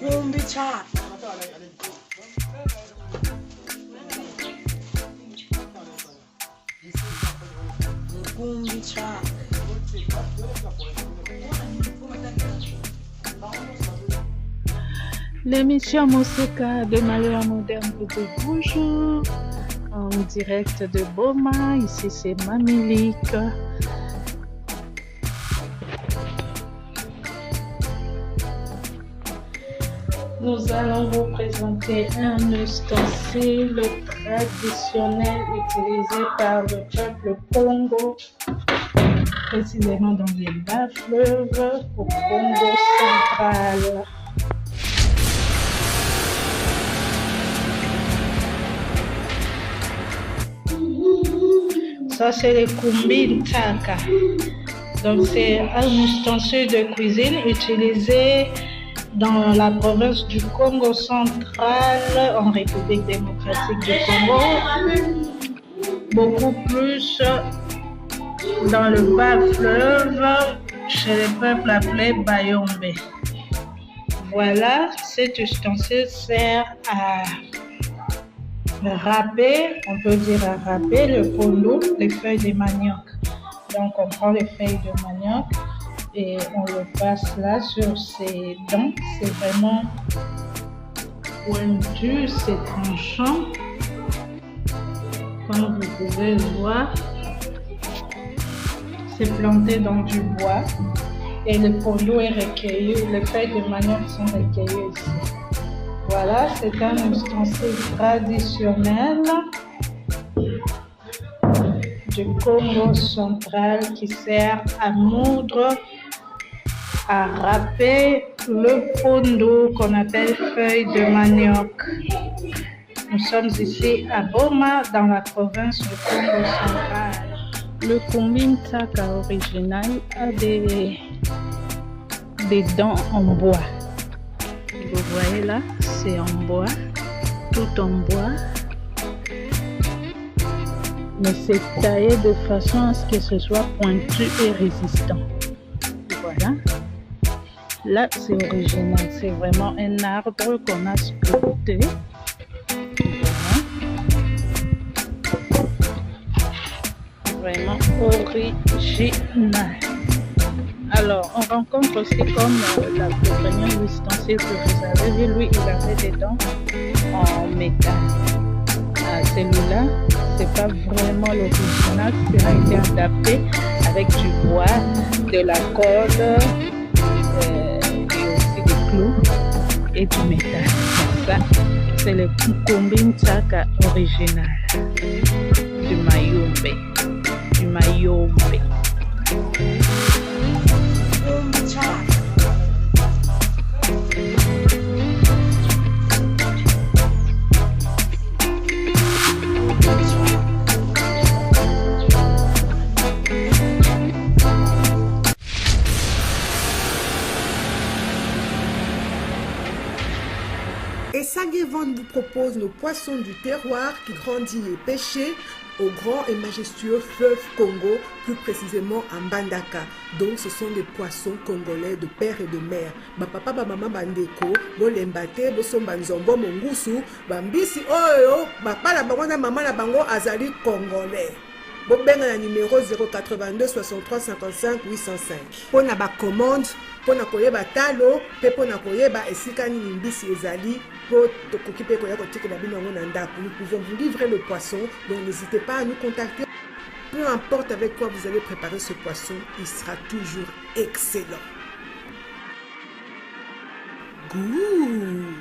Kumbicha. Kumbicha. L'émission Moseka de Malheur Moderne vous dit bonjour en direct de Boma. Ici c'est Mamilik. Nous allons vous présenter un ustensile traditionnel utilisé par le peuple Congo, précisément dans les bas fleuves au Congo central. Ça, c'est le kumbintaka. Donc, c'est un ustensile de cuisine utilisé dans la province du Congo central, en République démocratique du Congo. Beaucoup plus dans le bas fleuve, chez les peuples appelés Bayombe. Voilà, cet ustensile sert à râper, on peut dire à râper le polo, les feuilles de manioc. Donc on prend les feuilles de manioc et on le passe là sur ses dents. C'est vraiment pointu, c'est tranchant. Comme vous pouvez le voir, c'est planté dans du bois et le polo est recueilli, les feuilles de manioc sont recueillies ici. Voilà, c'est un ustensile traditionnel du Congo central qui sert à moudre, à râper le pondo qu'on appelle feuille de manioc. Nous sommes ici à Boma, dans la province du Congo central. Le kumbintaka original a des dents en bois. Vous voyez là, c'est en bois, tout en bois. Mais c'est taillé de façon à ce que ce soit pointu et résistant. Voilà. Là, c'est original. C'est vraiment un arbre qu'on a sculpté. Voilà. Vraiment original. Alors, on rencontre aussi comme le premier ustensile que vous avez vu, lui, il avait des dents en métal. Celui-là, c'est pas vraiment l'original, il a été adapté avec du bois, de la colle, et aussi des clous et du métal. Ça, c'est le kumbintaka original du Mayombe. Du Mayombe. Et Sagevon vous propose le poisson du terroir qui grandit et pêché au grand et majestueux fleuve Congo, plus précisément en Mbandaka. Donc ce sont des poissons congolais de père et de mère. Ba papa ba maman bandeko, bo lembate, bo somba nzombo mongusu, bambisi oyo, ba pala bango na maman na bango azali congolais. Bo benga na numéro 082 63 55 805. Pour na ba commande, pour na koyeba talo, pe pour na koyeba esika nini mbisi ezali. Nous pouvons vous livrer le poisson, donc n'hésitez pas à nous contacter. Peu importe avec quoi vous allez préparer ce poisson, il sera toujours excellent. Goût!